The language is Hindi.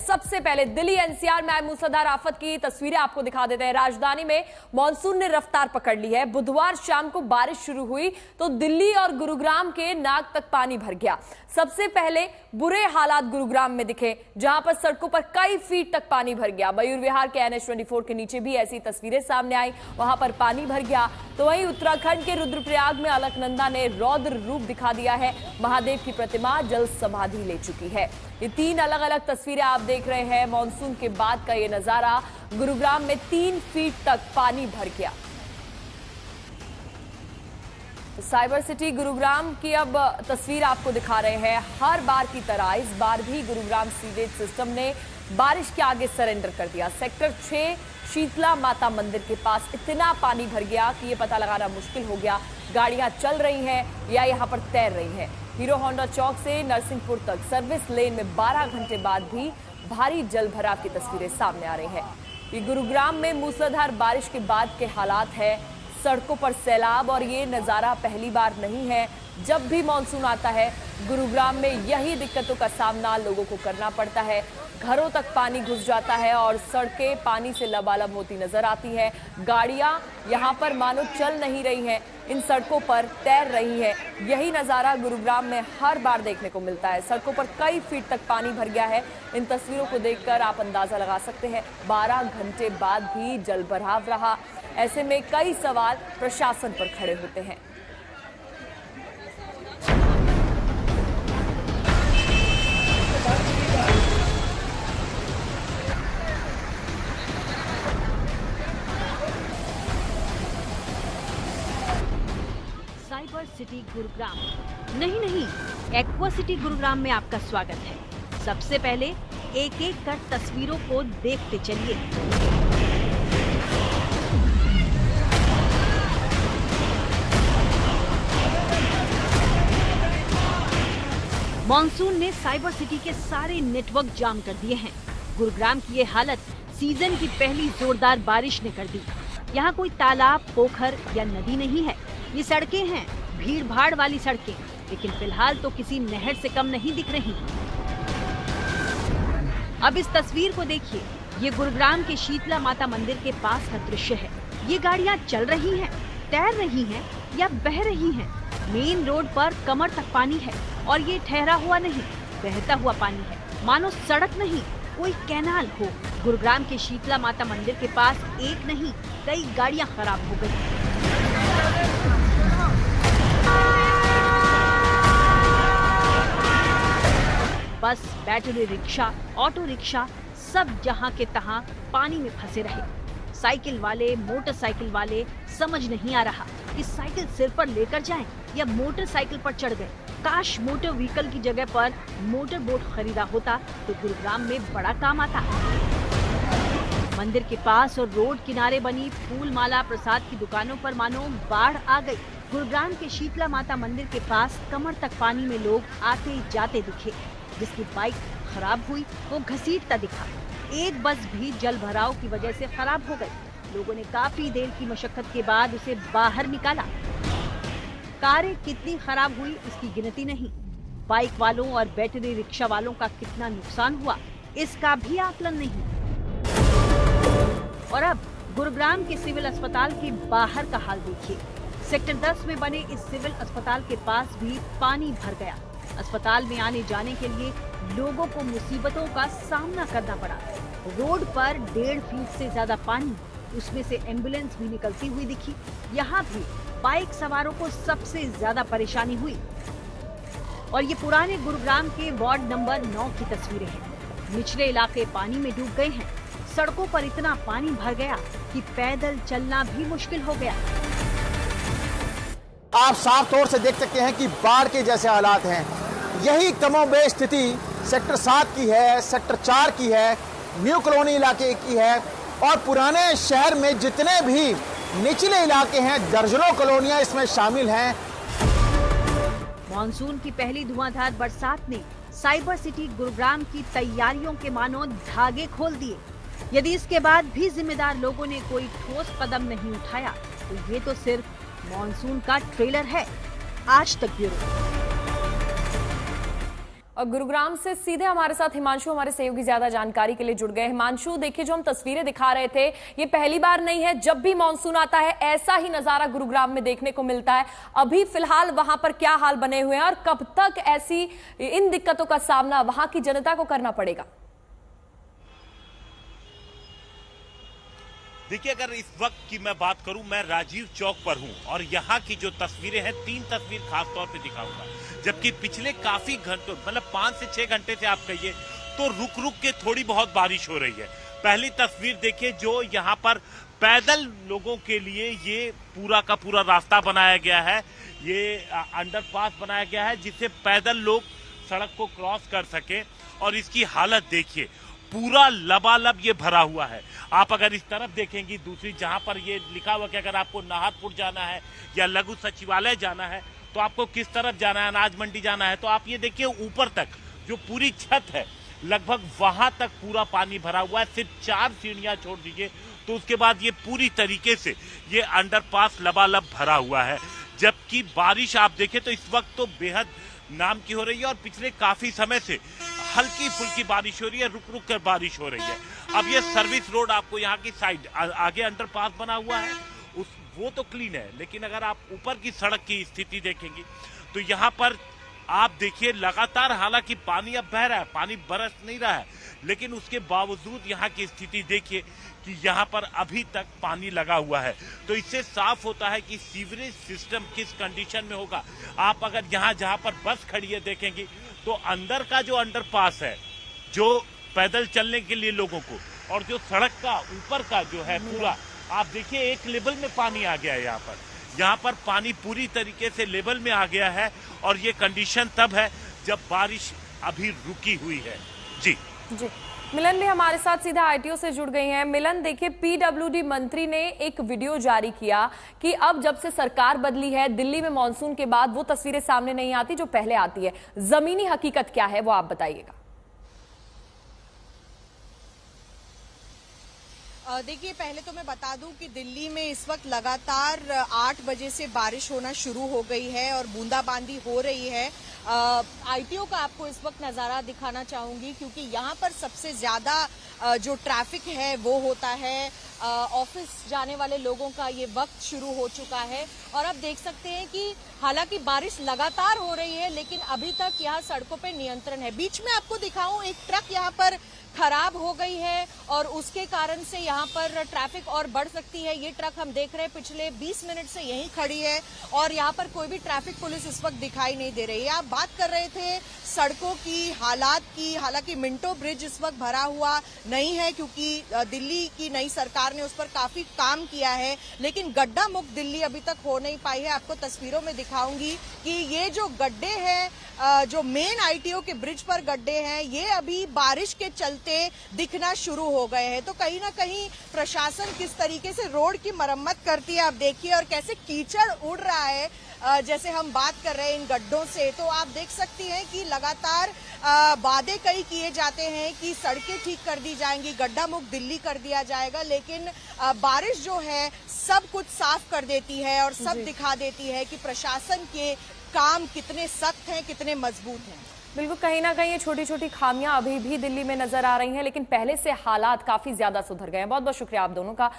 सबसे पहले दिल्ली एनसीआर में आए मूसलाधार आफत की तस्वीरें आपको दिखा देते हैं। राजधानी में मॉनसून ने रफ्तार पकड़ ली है। बुधवार शाम को बारिश शुरू हुई तो दिल्ली और गुरुग्राम के नाक तक पानी भर गया। सबसे पहले बुरे हालात गुरुग्राम में दिखे, जहां पर सड़कों पर कई फीट तक पानी भर गया। मयूर विहार के NH24 के नीचे भी ऐसी तस्वीरें सामने आई, वहां पर पानी भर गया। तो वहीं उत्तराखंड के रुद्रप्रयाग में अलकनंदा ने रौद्र रूप दिखा दिया है। महादेव की प्रतिमा जल समाधि ले चुकी है। ये 3 अलग अलग तस्वीरें आप देख रहे हैं। मॉनसून के बाद का ये नजारा, गुरुग्राम में 3 फीट तक पानी भर गया। साइबर सिटी गुरुग्राम की अब तस्वीर आपको दिखा रहे हैं। हर बार की तरह इस बार भी गुरुग्राम सीवेज सिस्टम ने बारिश के आगे सरेंडर कर दिया। सेक्टर 6 शीतला माता मंदिर के पास इतना पानी भर गया कि ये पता लगाना मुश्किल हो गया गाड़ियां चल रही हैं या यहां पर तैर रही हैं। हीरो होंडा चौक से नरसिंहपुर तक सर्विस लेन में 12 घंटे बाद भी भारी जल भराव की तस्वीरें सामने आ रही हैं। ये गुरुग्राम में मूसलाधार बारिश के बाद के हालात है। सड़कों पर सैलाब, और ये नज़ारा पहली बार नहीं है। जब भी मानसून आता है गुरुग्राम में यही दिक्कतों का सामना लोगों को करना पड़ता है। घरों तक पानी घुस जाता है और सड़कें पानी से लबालब होती नजर आती है। गाड़ियां यहां पर मानो चल नहीं रही हैं, इन सड़कों पर तैर रही है। यही नज़ारा गुरुग्राम में हर बार देखने को मिलता है। सड़कों पर कई फीट तक पानी भर गया है। इन तस्वीरों को देखकर आप अंदाजा लगा सकते हैं 12 घंटे बाद भी जल भराव रहा। ऐसे में कई सवाल प्रशासन पर खड़े होते हैं। साइबर सिटी गुरुग्राम नहीं, एक्वा सिटी गुरुग्राम में आपका स्वागत है। सबसे पहले एक एक कर तस्वीरों को देखते चलिए। मॉनसून ने साइबर सिटी के सारे नेटवर्क जाम कर दिए हैं। गुरुग्राम की ये हालत सीजन की पहली जोरदार बारिश ने कर दी। यहाँ कोई तालाब, पोखर या नदी नहीं है। ये सड़कें हैं, भीड़ भाड़ वाली सड़कें, लेकिन फिलहाल तो किसी नहर से कम नहीं दिख रही। अब इस तस्वीर को देखिए। ये गुरुग्राम के शीतला माता मंदिर के पास का दृश्य है। ये गाड़ियाँ चल रही हैं, तैर रही हैं या बह रही हैं। मेन रोड पर कमर तक पानी है और ये ठहरा हुआ नहीं, बहता हुआ पानी है, मानो सड़क नहीं कोई कैनाल हो। गुरुग्राम के शीतला माता मंदिर के पास एक नहीं कई गाड़ियां खराब हो गई। बस, बैटरी रिक्शा, ऑटो रिक्शा सब जहां के तहां पानी में फंसे रहे। साइकिल वाले, मोटरसाइकिल वाले समझ नहीं आ रहा कि साइकिल सिर पर लेकर जाएं या मोटरसाइकिल पर चढ़ गए। काश मोटर व्हीकल की जगह पर मोटर बोट खरीदा होता तो गुरुग्राम में बड़ा काम आता। मंदिर के पास और रोड किनारे बनी फूल माला प्रसाद की दुकानों पर मानो बाढ़ आ गई। गुरुग्राम के शीतला माता मंदिर के पास कमर तक पानी में लोग आते जाते दिखे। जिसकी बाइक खराब हुई वो घसीटता दिखा। एक बस भी जल भराव की वजह से खराब हो गई। लोगों ने काफी देर की मशक्कत के बाद उसे बाहर निकाला। कारें कितनी खराब हुई इसकी गिनती नहीं। बाइक वालों और बैटरी रिक्शा वालों का कितना नुकसान हुआ इसका भी आकलन नहीं। और अब गुरुग्राम के सिविल अस्पताल के बाहर का हाल देखिए। सेक्टर 10 में बने इस सिविल अस्पताल के पास भी पानी भर गया। अस्पताल में आने जाने के लिए लोगों को मुसीबतों का सामना करना पड़ा। रोड पर 1.5 फीट से ज्यादा पानी, उसमें से एम्बुलेंस भी निकलती हुई दिखी। यहाँ भी बाइक सवारों को सबसे ज्यादा परेशानी हुई। और ये पुराने गुरुग्राम के वार्ड नंबर 9 की तस्वीरें हैं। निचले इलाके पानी में डूब गए हैं। सड़कों पर इतना पानी भर गया कि पैदल चलना भी मुश्किल हो गया। आप साफ तौर से देख सकते हैं कि बाढ़ के जैसे हालात हैं। यही कमोबेश स्थिति सेक्टर 7 की है, सेक्टर 4 की है, न्यू कॉलोनी इलाके की है और पुराने शहर में जितने भी निचले इलाके हैं, दर्जनों कॉलोनियां इसमें शामिल हैं। मॉनसून की पहली धुआंधार बरसात ने साइबर सिटी गुरुग्राम की तैयारियों के मानो धागे खोल दिए। यदि इसके बाद भी जिम्मेदार लोगों ने कोई ठोस कदम नहीं उठाया तो ये तो सिर्फ मॉनसून का ट्रेलर है। आज तक ब्यूरो। और गुरुग्राम से सीधे हमारे साथ हिमांशु, हमारे सहयोगी, ज्यादा जानकारी के लिए जुड़ गए। हिमांशु, देखिए जो हम तस्वीरें दिखा रहे थे, ये पहली बार नहीं है, जब भी मानसून आता है ऐसा ही नजारा गुरुग्राम में देखने को मिलता है। अभी फिलहाल वहां पर क्या हाल बने हुए हैं और कब तक ऐसी इन दिक्कतों का सामना वहां की जनता को करना पड़ेगा? देखिए, अगर इस वक्त की मैं बात करूं, मैं राजीव चौक पर हूं और यहाँ की जो तस्वीरें हैं, 3 तस्वीर खास तौर पे दिखाऊंगा। जबकि पिछले काफी घंटों, मतलब 5 से 6 घंटे से आप कहिए तो रुक रुक के थोड़ी बहुत बारिश हो रही है। पहली तस्वीर देखिए, जो यहाँ पर पैदल लोगों के लिए ये पूरा का पूरा रास्ता बनाया गया है, ये अंडरपास बनाया गया है जिससे पैदल लोग सड़क को क्रॉस कर सके। और इसकी हालत देखिए, पूरा लबालब ये भरा हुआ है। आप अगर इस तरफ देखेंगी, दूसरी जहां पर ये लिखा हुआ कि अगर आपको नाहरपुर जाना है या लघु सचिवालय जाना है तो आपको किस तरफ जाना है, अनाज मंडी जाना है, तो आप ये देखिए ऊपर तक जो पूरी छत है लगभग वहां तक पूरा पानी भरा हुआ है। सिर्फ 4 सीढ़ियां छोड़ दीजिए तो उसके बाद ये पूरी तरीके से ये अंडरपास लबालब भरा हुआ है। जबकि बारिश आप देखें तो इस वक्त तो बेहद नाम की हो रही है और पिछले काफी समय से हल्की फुल्की बारिश हो रही है, रुक रुक कर बारिश हो रही है। अब ये सर्विस रोड आपको यहाँ की साइड आगे अंडरपास बना हुआ है, वो तो क्लीन है, लेकिन अगर आप ऊपर की सड़क की स्थिति देखेंगी तो यहाँ पर आप देखिए लगातार, हालांकि पानी अब बह रहा है, पानी बरस नहीं रहा है, लेकिन उसके बावजूद यहाँ की स्थिति देखिए कि यहाँ पर अभी तक पानी लगा हुआ है। तो इससे साफ होता है कि सीवरेज सिस्टम किस कंडीशन में होगा। आप अगर यहाँ जहाँ पर बस खड़ी है देखेंगे तो अंदर का जो अंडरपास है, जो पैदल चलने के लिए लोगों को, और जो सड़क का ऊपर का जो है पूरा, आप देखिए एक लेवल में पानी आ गया है। यहाँ पर पानी पूरी तरीके से लेवल में आ गया है और ये कंडीशन तब है जब बारिश अभी रुकी हुई है। जी मिलन भी हमारे साथ सीधा आईटीओ से जुड़ गई हैं। मिलन, देखिए पीडब्ल्यूडी मंत्री ने एक वीडियो जारी किया कि अब जब से सरकार बदली है, दिल्ली में मॉनसून के बाद वो तस्वीरें सामने नहीं आती जो पहले आती है। जमीनी हकीकत क्या है वो आप बताइएगा। देखिए, पहले तो मैं बता दूं कि दिल्ली में इस वक्त लगातार 8 बजे से बारिश होना शुरू हो गई है और बूंदाबांदी हो रही है। आईटीओ का आपको इस वक्त नज़ारा दिखाना चाहूंगी क्योंकि यहाँ पर सबसे ज़्यादा जो ट्रैफिक है वो होता है। ऑफिस जाने वाले लोगों का ये वक्त शुरू हो चुका है और अब देख सकते हैं कि हालांकि बारिश लगातार हो रही है लेकिन अभी तक यहाँ सड़कों पे नियंत्रण है। बीच में आपको दिखाऊं, एक ट्रक यहाँ पर खराब हो गई है और उसके कारण से यहाँ पर ट्रैफिक और बढ़ सकती है। ये ट्रक हम देख रहे हैं पिछले 20 मिनट से यहीं खड़ी है और यहाँ पर कोई भी ट्रैफिक पुलिस इस वक्त दिखाई नहीं दे रही है। आप बात कर रहे थे सड़कों की हालात की, हालांकि मिंटो ब्रिज इस वक्त भरा हुआ नहीं है क्योंकि दिल्ली की नई सरकार ने उस पर काफी काम किया है, लेकिन गड्ढा मुक्त दिल्ली अभी तक हो नहीं पाई है। आपको तस्वीरों में दिखाऊंगी कि ये जो गड्ढे हैं, जो मेन आईटीओ के ब्रिज पर गड्ढे हैं, ये अभी बारिश के चलते दिखना शुरू हो गए हैं। तो कहीं ना कहीं प्रशासन किस तरीके से रोड की मरम्मत करती है आप देखिए, और कैसे कीचड़ उड़ रहा है। जैसे हम बात कर रहे हैं इन गड्ढों से, तो आप देख सकती हैं कि लगातार वादे कई किए जाते हैं कि सड़कें ठीक कर दी जाएंगी, गड्ढा मुक्त दिल्ली कर दिया जाएगा, लेकिन बारिश जो है सब कुछ साफ कर देती है और सब दिखा देती है कि प्रशासन के काम कितने सख्त हैं, कितने मजबूत हैं। बिल्कुल, कहीं ना कहीं ये छोटी छोटी खामियां अभी भी दिल्ली में नजर आ रही हैं, लेकिन पहले से हालात काफी ज्यादा सुधर गए हैं। बहुत बहुत शुक्रिया आप दोनों का।